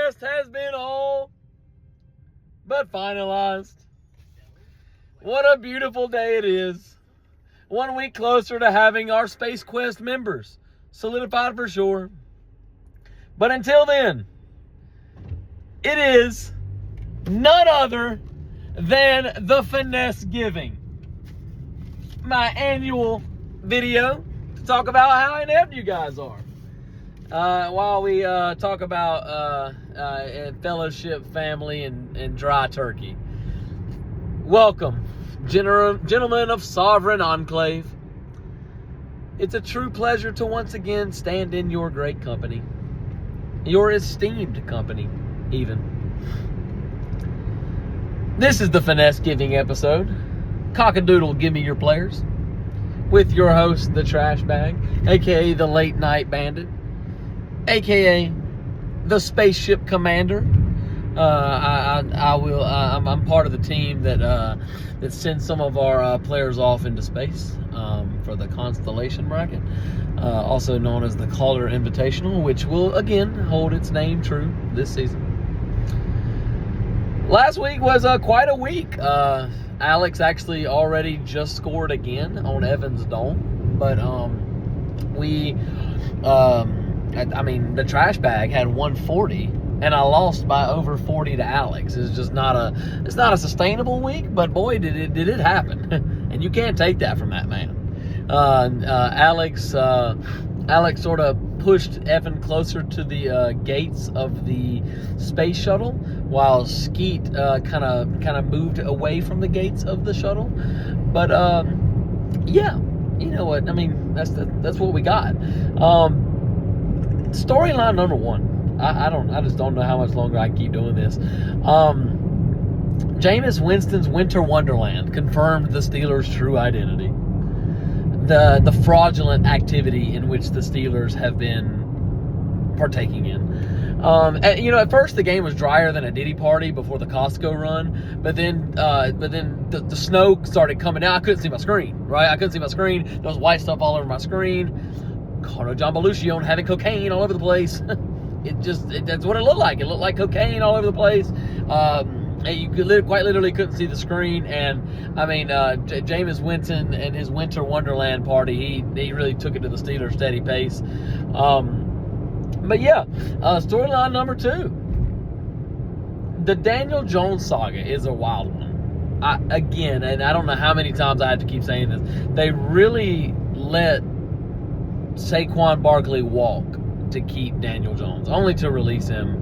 Quest has been all but finalized. What a beautiful day it is. 1 week closer to having our Space Quest members solidified for sure. But until then, it is none other than the Finessegiving, my annual video to talk about how inept you guys are. While we talk about fellowship, family, and dry turkey. Welcome, gentlemen of Sovereign Enclave. It's a true pleasure to once again stand in your great company. Your esteemed company, even. This is the Finessegiving episode. Cockadoodle, give me your players. With your host, the Trash Bag, aka the Late Night Bandit, aka the Spaceship Commander. I'm part of the team that sends some of our players off into space for the Constellation bracket, also known as the Calder Invitational, which will again hold its name true this season. Last week was quite a week. Alex actually already just scored again on Evan's Dome, but the Trash Bag had 140. And I lost by over 40 to Alex. It's just not a sustainable week, but boy, did it happen. And you can't take that from that man. Alex sort of pushed Evan closer to the gates of the space shuttle, while Skeet kind of moved away from the gates of the shuttle. But yeah, you know what? I mean, that's what we got. Storyline number one. I just don't know how much longer I can keep doing this. Jameis Winston's Winter Wonderland confirmed the Steelers' true identity. The fraudulent activity in which the Steelers have been partaking in. At first the game was drier than a Diddy party before the Costco run, but then the snow started coming down. I couldn't see my screen, right? I couldn't see my screen. There was white stuff all over my screen. Carlo John Belushi having cocaine all over the place. That's what it looked like. It looked like cocaine all over the place. You quite literally couldn't see the screen. And Jameis Winston and his Winter Wonderland party, he really took it to the Steelers' steady pace. But yeah, storyline number 2. The Daniel Jones saga is a wild one. And I don't know how many times I have to keep saying this. They really let Saquon Barkley walk to keep Daniel Jones, only to release him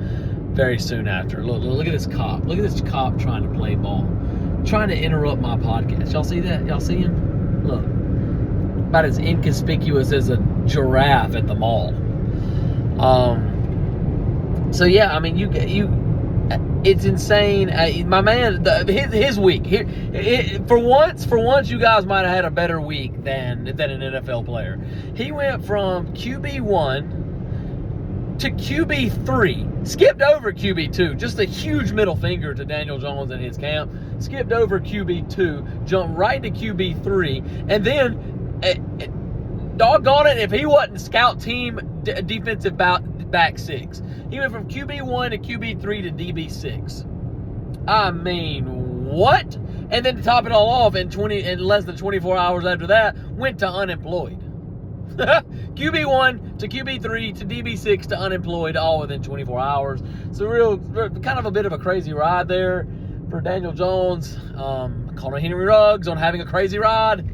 very soon after. Look at this cop. Look at this cop trying to play ball, trying to interrupt my podcast. Y'all see that? Y'all see him? Look, about as inconspicuous as a giraffe at the mall. So yeah, I mean, it's insane. My man, his week here, for once, you guys might have had a better week than an NFL player. He went from QB1 to QB3, skipped over QB2, just a huge middle finger to Daniel Jones and his camp, skipped over QB2, jumped right to QB3, and then, doggone it, if he wasn't scout team defensive back 6. He went from QB1 to QB3 to DB6. I mean, what? And then to top it all off, in less than 24 hours after that, went to unemployed. QB1 to QB3 to DB6 to unemployed, all within 24 hours. So kind of a bit of a crazy ride there for Daniel Jones. Calling Henry Ruggs on having a crazy ride.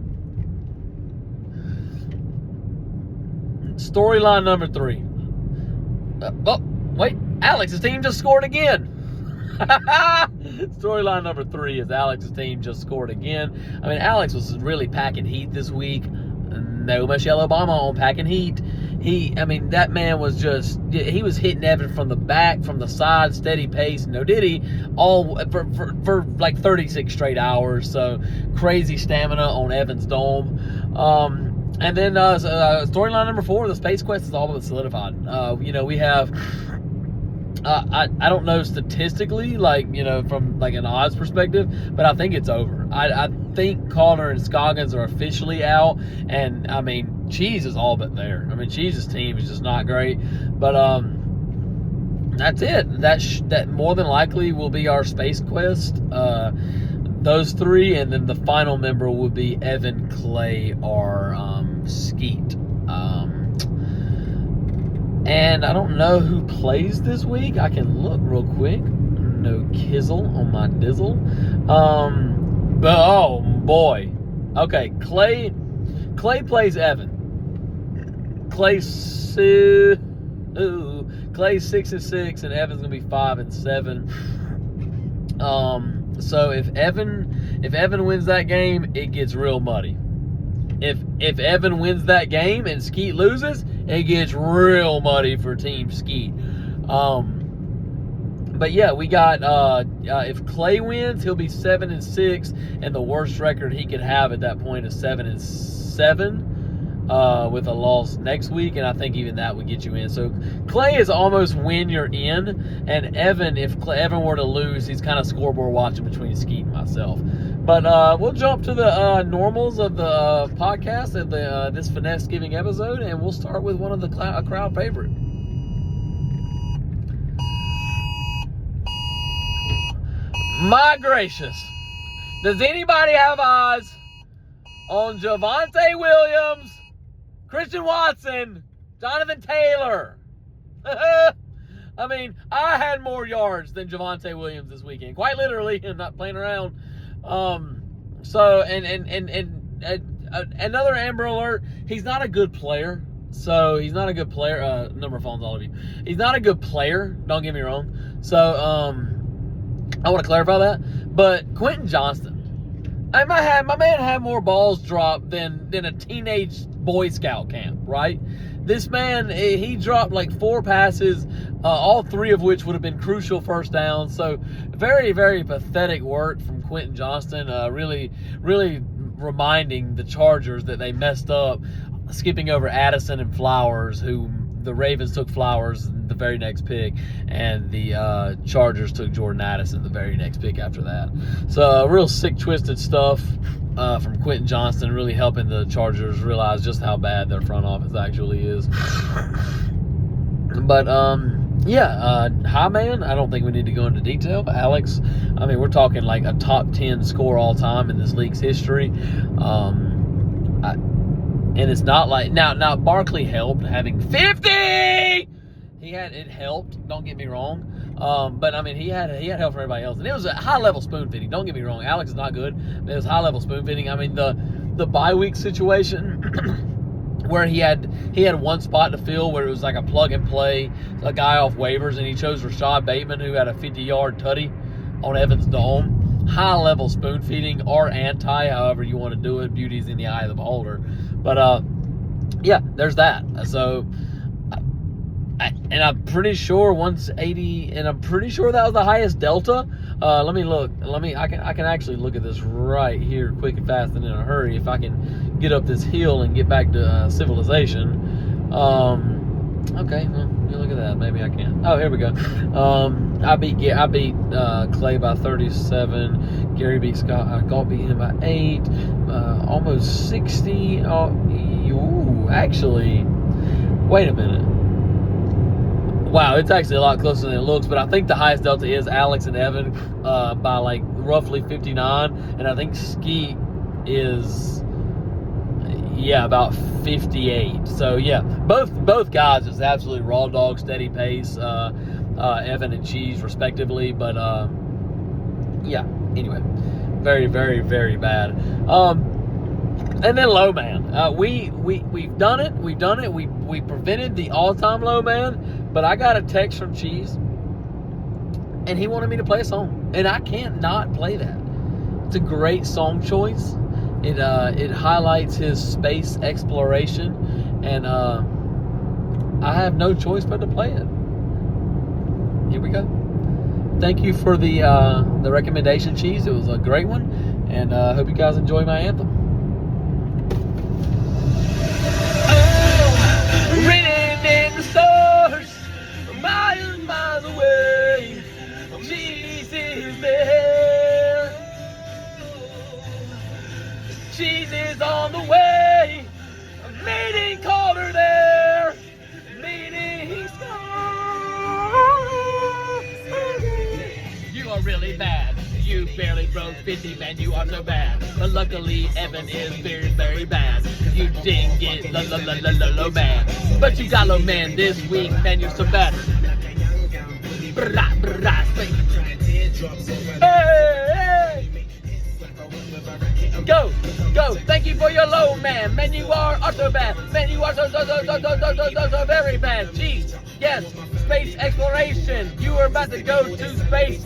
Storyline number 3. Wait, Alex's team just scored again. Storyline number 3 is Alex's team just scored again. I mean, Alex was really packing heat this week. No Michelle Obama on packing heat. That man was he was hitting Evan from the back, from the side, steady pace, no diddy, all for like 36 straight hours. So crazy stamina on Evan's Dome. And then storyline number 4, the Space Quest is all but solidified. We have, I don't know statistically, from like an odds perspective, but I think it's over. I think Calder and Scoggins are officially out, and I mean, Cheese is all but there. I mean, Cheese's team is just not great, but that's it. That more than likely will be our space quest. Those three, and then the final member will be Evan, Clay, or Skeet. And I don't know who plays this week. I can look real quick. No Kizzle on my dizzle. But oh boy. Okay, Clay plays Evan. Clay's 6-6, and Evan's gonna be 5-7. So if Evan wins that game, it gets real muddy. If Evan wins that game and Skeet loses, it gets real muddy for Team Skeet. But yeah, we got if Clay wins, he'll be 7-6, and the worst record he could have at that point is 7-7. With a loss next week, and I think even that would get you in. So Clay is almost win you're in, and Evan, if Evan were to lose, he's kind of scoreboard watching between Skeet and myself. But we'll jump to the normals of the podcast of this Finessegiving episode, and we'll start with one of the crowd favorite. My gracious, does anybody have eyes on Javonte Williams, Christian Watson, Jonathan Taylor? I mean, I had more yards than Javonte Williams this weekend. Quite literally, I'm not playing around. So, another Amber Alert. He's not a good player. So, he's not a good player. Number of phones, all of you. He's not a good player. Don't get me wrong. So, I want to clarify that. But Quentin Johnston, my man had more balls dropped than a teenage Boy Scout camp, right? This man, he dropped like 4 passes, all 3 of which would have been crucial first downs. So very, very pathetic work from Quentin Johnston. Really, really reminding the Chargers that they messed up, skipping over Addison and Flowers, who the Ravens took Flowers the very next pick, and the Chargers took Jordan Addison the very next pick after that. So real sick, twisted stuff from Quentin Johnston, really helping the Chargers realize just how bad their front office actually is. But high man, I don't think we need to go into detail. But Alex, I mean, we're talking like a top 10 score all time in this league's history. And it's not like now Barkley helped having 50. It helped. Don't get me wrong. But I mean, he had help from everybody else, and it was a high level spoon feeding. Don't get me wrong. Alex is not good, but it was high level spoon feeding. I mean, the bye week situation where he had one spot to fill where it was like a plug and play, a guy off waivers, and he chose Rashad Bateman, who had a 50-yard tutty on Evans Dome. High level spoon feeding, or anti, however you want to do it. Beauty's in the eye of the beholder. But yeah, there's that. So, and I'm pretty sure 180, and I'm pretty sure that was the highest delta. Let me look. I can actually look at this right here, quick and fast and in a hurry, if I can get up this hill and get back to civilization. Okay, well, you look at that. Maybe I can. Oh, here we go. I beat Clay by 37. Gary beat Scott. I beat him by 8. Almost 60. Actually, wait a minute. Wow, it's actually a lot closer than it looks. But I think the highest delta is Alex and Evan by like roughly 59, and I think Skeet is about 58. So yeah, both guys just absolutely raw dog, steady pace. Evan and Cheese respectively, but yeah. Anyway, very, very, very bad. And then low man. We've done it. We prevented the all-time low man, but I got a text from Cheese, and he wanted me to play a song, and I can't not play that. It's a great song choice. It highlights his space exploration, and I have no choice but to play it. Here we go. Thank you for the recommendation, Cheese. It was a great one, and I hope you guys enjoy my anthem. Written in the stars, miles and miles away, Jesus is there. Jesus on the way, meeting called her there, meeting star. are really bad. You barely broke 50, man, you are so bad. But luckily, Evan is very, very bad. You didn't get low man. But you got low man this week, man, you're so bad. Hey! Go! Thank you for your low man. Man, you are also bad. Man, you are so very bad. Jeez. Yes. Space exploration. You are about to go to space.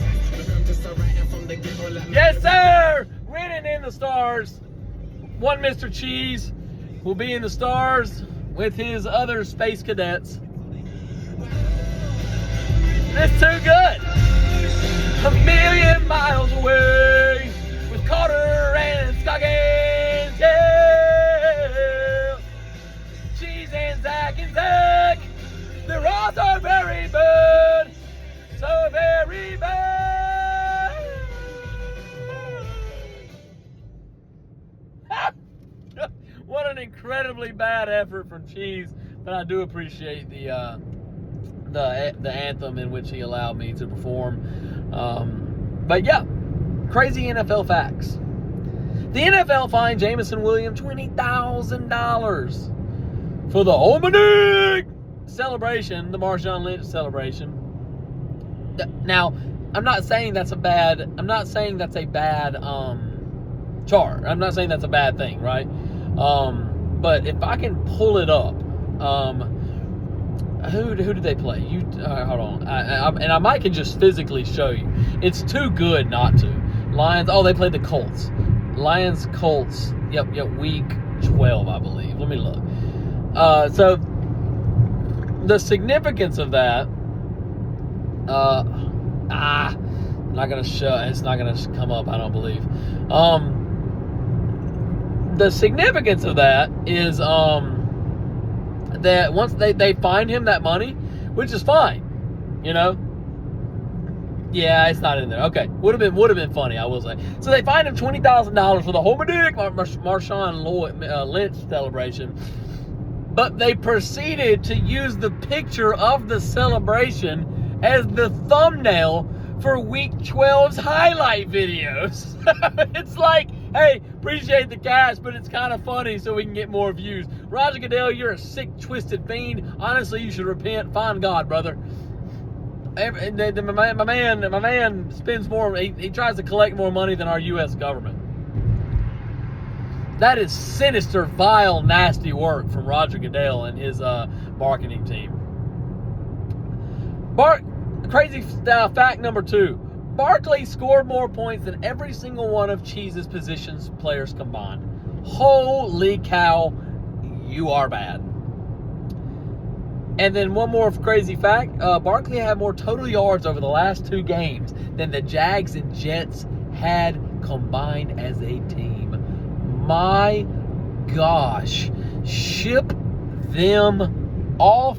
Yes, sir! Written in the stars. One Mr. Cheese will be in the stars with his other space cadets. It's too good. 1,000,000 miles away with Carter and Scoggins. Yeah. Cheese and Zach. They're all so very bad. So very bad. What an incredibly bad effort from Cheese, but I do appreciate the anthem in which he allowed me to perform. But yeah, crazy NFL facts. The NFL fined Jameson Williams $20,000 for the Hominic celebration, the Marshawn Lynch celebration. Now, I'm not saying that's a bad chart. I'm not saying that's a bad thing, right? But if I can pull it up, who did they play? Hold on. I might can just physically show you. It's too good not to. Lions. Oh, they played the Colts. Lions, Colts. Yep. Week 12, I believe. Let me look. So the significance of that. Not gonna show. It's not gonna come up. I don't believe. The significance of that is that once they find him that money, which is fine, you know. Yeah, it's not in there. Okay, would have been funny, I will say. So they fined him $20,000 for the Hominic Marshawn Lynch celebration, but they proceeded to use the picture of the celebration as the thumbnail for Week 12's highlight videos. It's like, hey, appreciate the cash, but it's kind of funny so we can get more views. Roger Goodell, you're a sick, twisted fiend. Honestly, you should repent. Find God, brother. My man spends more. He tries to collect more money than our U.S. government. That is sinister, vile, nasty work from Roger Goodell and his marketing team. Crazy fact number 2. Barkley scored more points than every single one of Cheese's positions players combined. Holy cow, you are bad. And then one more crazy fact. Barkley had more total yards over the last 2 games than the Jags and Jets had combined as a team. My gosh. Ship them off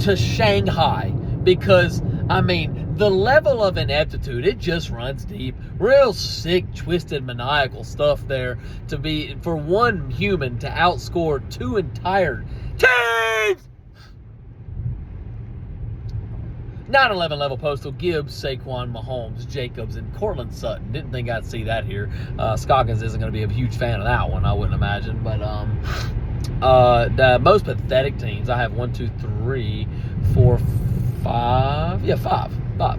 to Shanghai, because I mean the level of ineptitude, it just runs deep. Real sick, twisted, maniacal stuff there to be for one human to outscore 2 entire teams. 9/11 level postal. Gibbs, Saquon, Mahomes, Jacobs, and Cortland Sutton. Didn't think I'd see that here. Scoggins isn't going to be a huge fan of that one, I wouldn't imagine. But the most pathetic teams, I have 1, 2, 3, 4, 5. Yeah, 5.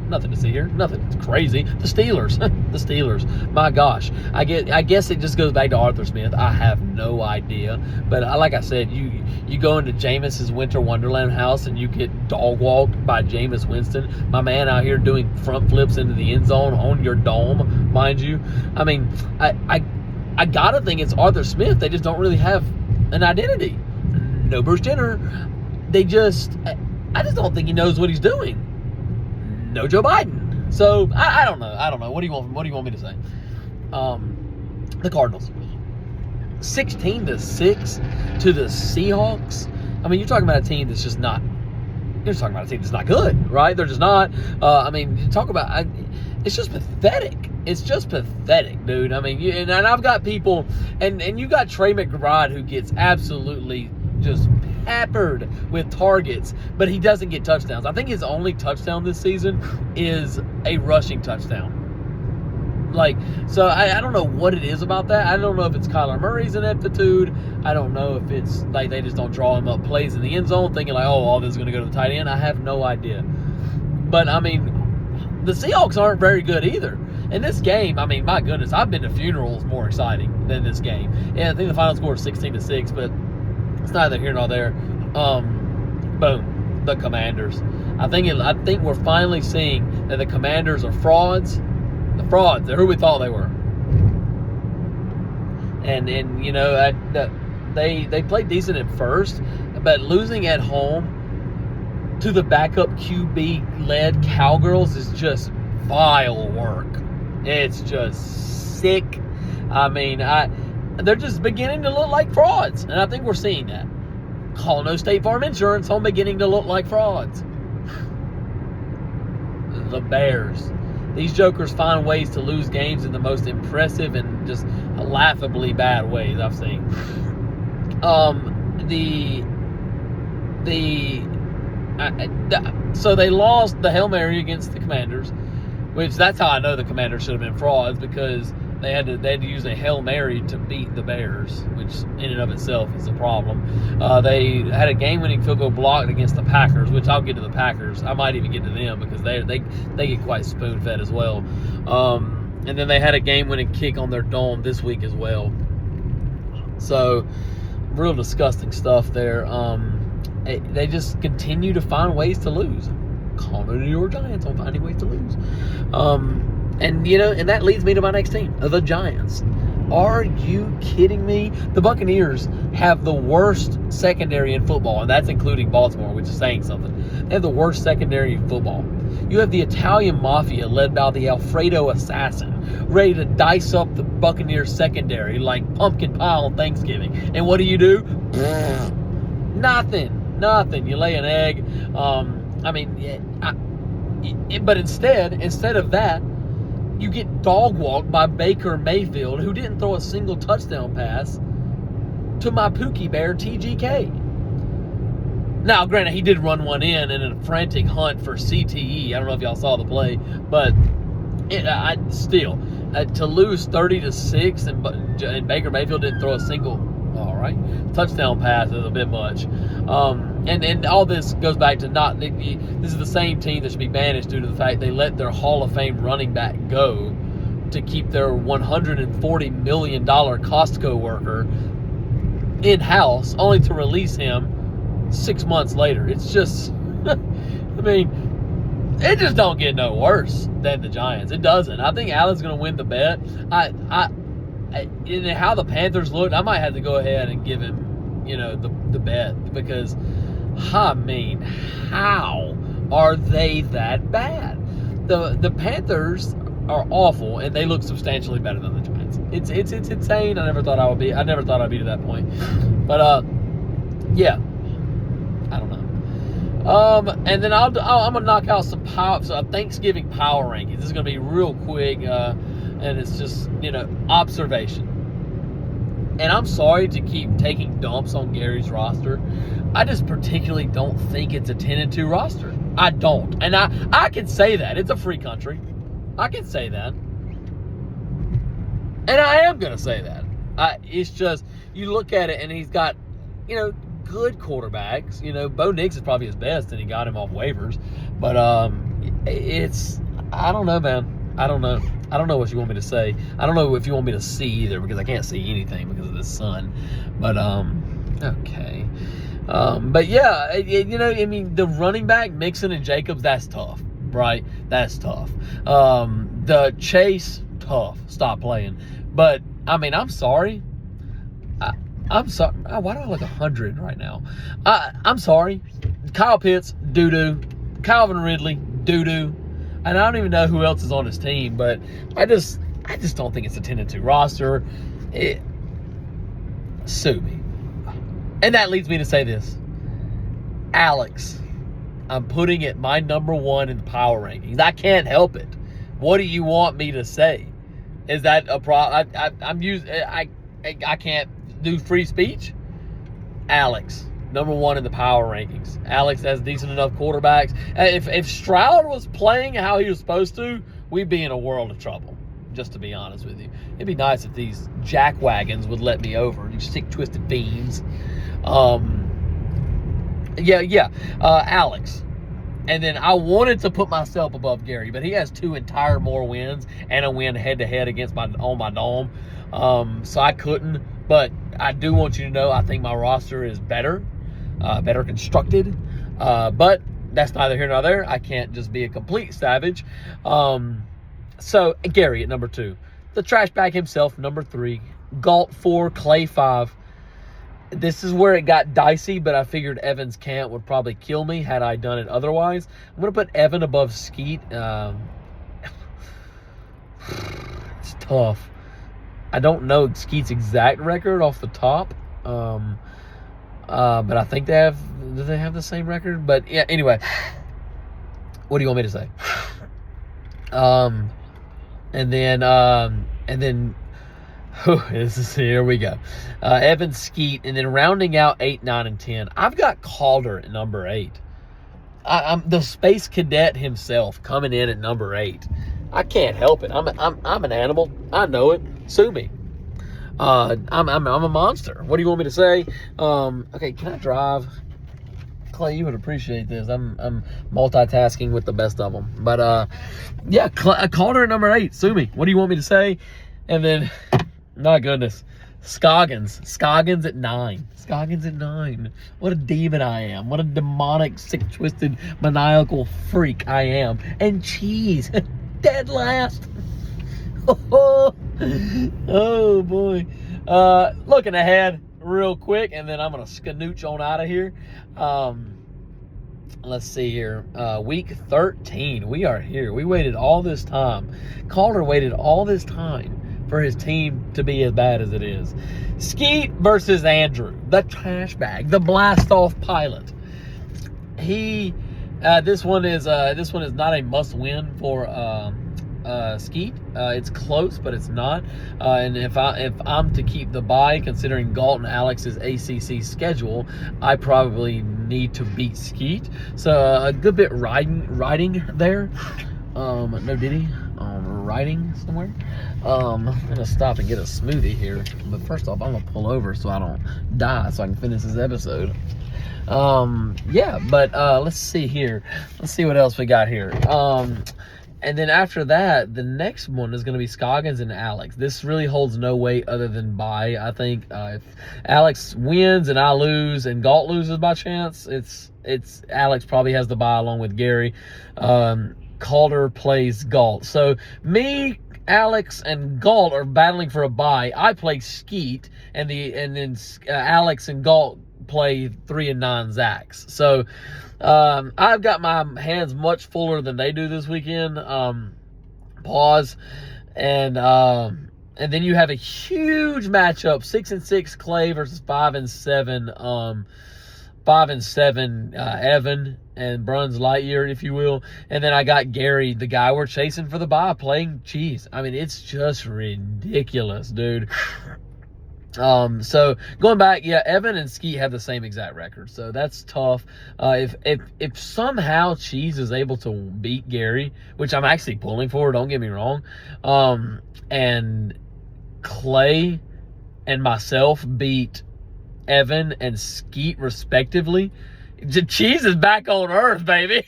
Nothing to see here. Nothing. It's crazy. The Steelers. The Steelers. My gosh. I guess it just goes back to Arthur Smith. I have no idea. But like I said, you go into Jameis's Winter Wonderland house and you get dog walked by Jameis Winston. My man out here doing front flips into the end zone on your dome, mind you. I mean, I gotta think it's Arthur Smith. They just don't really have an identity. No Bruce Jenner. I just don't think he knows what he's doing. No Joe Biden. So I don't know. What do you want me to say? The Cardinals, 16-6 to the Seahawks. I mean, you're talking about a team that's just not. You're talking about a team that's not good, right? They're just not. I mean, talk about. It's just pathetic. It's just pathetic, dude. I mean, and I've got people, and you got Trey McBride who gets absolutely just peppered with targets, but he doesn't get touchdowns. I think his only touchdown this season is a rushing touchdown. So I don't know what it is about that. I don't know if it's Kyler Murray's ineptitude. I don't know if it's like they just don't draw him up plays in the end zone thinking like, oh, all this is going to go to the tight end. I have no idea. But, I mean, the Seahawks aren't very good either. In this game, I mean, my goodness, I've been to funerals more exciting than this game. Yeah, I think the final score is 16-6, but it's neither here nor there. Boom, the Commanders. I think we're finally seeing that the Commanders are frauds. The frauds, they're who we thought they were. And you know, they played decent at first, but losing at home to the backup QB-led Cowgirls is just vile work. It's just sick. I mean, they're just beginning to look like frauds, and I think we're seeing that. Call no State Farm Insurance, I'm beginning to look like frauds. The Bears. These jokers find ways to lose games in the most impressive and just laughably bad ways I've seen. So they lost the Hail Mary against the Commanders, which that's how I know the Commanders should have been frauds, because they had to use a Hail Mary to beat the Bears, which in and of itself is a problem. They had a game-winning field goal blocked against the Packers, which I'll get to the Packers. I might even get to them because they get quite spoon-fed as well. And then they had a game-winning kick on their dome this week as well. So, real disgusting stuff there. They just continue to find ways to lose. Call the New York Giants on finding ways to lose. And that leads me to my next team, the Giants. Are you kidding me? The Buccaneers have the worst secondary in football, and that's including Baltimore, which is saying something. They have the worst secondary in football. You have the Italian Mafia led by the Alfredo Assassin, ready to dice up the Buccaneers secondary like pumpkin pie on Thanksgiving. And what do? Nothing. You lay an egg. But instead of that, you get dog walked by Baker Mayfield, who didn't throw a single touchdown pass to my Pookie Bear, TGK. Now, granted, he did run one in a frantic hunt for CTE. I don't know if y'all saw the play, but to lose 30-6 and Baker Mayfield didn't throw a single, touchdown pass is a bit much. And all this goes back to this is the same team that should be banished due to the fact they let their Hall of Fame running back go to keep their $140 million Costco worker in-house, only to release him 6 months later. It's just, it just don't get no worse than the Giants. It doesn't. I think Allen's going to win the bet. In how the Panthers looked, I might have to go ahead and give him, the bet, because, how are they that bad? The Panthers are awful, and they look substantially better than the Giants. It's insane. I never thought I'd be to that point, but yeah, I don't know. And then I'm gonna knock out some Thanksgiving power rankings. This is gonna be real quick, and it's just observation. And I'm sorry to keep taking dumps on Gary's roster. I just particularly don't think it's a 10-2 roster. I don't. And I can say that. It's a free country. I can say that. And I am going to say that. It's just, you look at it and he's got, good quarterbacks. Bo Nix is probably his best, and he got him off waivers. But I don't know, man. I don't know. I don't know what you want me to say. I don't know if you want me to see either, because I can't see anything because of the sun. But, okay. But yeah, the running back, Mixon and Jacobs, that's tough, right? That's tough. The Chase, tough. Stop playing. But, I'm sorry. I'm sorry. Why do I look 100 right now? I'm sorry. Kyle Pitts, doo-doo. Calvin Ridley, doo-doo. And I don't even know who else is on his team, but I just don't think it's a 10-2 roster. Sue me. And that leads me to say this. Alex, I'm putting it my number one in the power rankings. I can't help it. What do you want me to say? Is that a problem? I can't do free speech? Alex, number one in the power rankings. Alex has decent enough quarterbacks. If Stroud was playing how he was supposed to, we'd be in a world of trouble, just to be honest with you. It'd be nice if these jackwagons would let me over, these sick-twisted fiends. Alex. And then I wanted to put myself above Gary, but he has 2 entire more wins and a win head-to-head against my dome. So I couldn't. But I do want you to know I think my roster is better constructed. But that's neither here nor there. I can't just be a complete savage. So Gary at number 2. The trash bag himself, number 3. Galt 4, Clay 5. This is where it got dicey, but I figured Evan's can't would probably kill me had I done it otherwise. I'm going to put Evan above Skeet. It's tough. I don't know Skeet's exact record off the top. But I think do they have the same record? But yeah, anyway. What do you want me to say? And then here we go. Evan, Skeet, and then rounding out 8, 9, and 10. I've got Calder at number 8. I'm the Space Cadet himself coming in at number 8. I can't help it. I'm an animal. I know it. Sue me. I'm a monster. What do you want me to say? Okay, can I drive? Clay, you would appreciate this. I'm multitasking with the best of them. But yeah, Calder at number 8. Sue me. What do you want me to say? And then, my goodness, Scoggins at 9. Scoggins at 9. What a demon I am. What a demonic, sick, twisted, maniacal freak I am. And Cheese, dead last. Oh boy. Looking ahead real quick, and then I'm going to skanooch on out of here. Let's see here. Week 13. We are here. We waited all this time. Calder waited all this time for his team to be as bad as it is. Skeet versus Andrew, the trash bag, the blast-off pilot. This one is not a must-win for Skeet. It's close, but it's not. And if I'm to keep the bye, considering Galt and Alex's ACC schedule, I probably need to beat Skeet. So a good bit riding there. No diddy. Riding somewhere. I'm gonna stop and get a smoothie here. But first off, I'm gonna pull over so I don't die, so I can finish this episode. Let's see here. Let's see what else we got here. And then after that, the next one is going to be Scoggins and Alex. This really holds no weight other than bye. I think if Alex wins and I lose and Galt loses by chance, it's Alex probably has the bye along with Gary. Calder plays Galt. So me, Alex, and Galt are battling for a bye. I play Skeet, and then Alex and Galt play 3 and 9 Zacks. So I've got my hands much fuller than they do this weekend. Pause. And then you have a huge matchup: 6 and 6 Clay versus 5 and 7 Evan and Bruns Lightyear, if you will. And then I got Gary, the guy we're chasing for the bye, playing Cheese. I mean, it's just ridiculous, dude. So going back, yeah, Evan and Skeet have the same exact record, so that's tough. If somehow Cheese is able to beat Gary, which I'm actually pulling for, don't get me wrong, and Clay and myself beat Evan and Skeet respectively, Cheese is back on Earth, baby.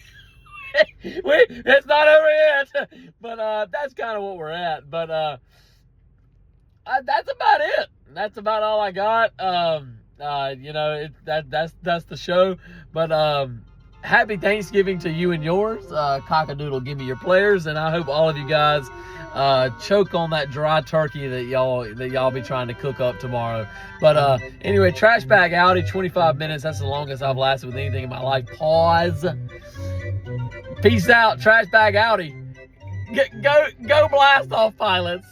It's not over yet, but that's kind of what we're at. But that's about it. That's about all I got. That's the show. But happy Thanksgiving to you and yours. Cockadoodle, give me your players, and I hope all of you guys choke on that dry turkey that y'all be trying to cook up tomorrow. But anyway, trash bag Audi, 25 minutes. That's the longest I've lasted with anything in my life. Pause. Peace out, trash bag Audi. Go blast off, pilots.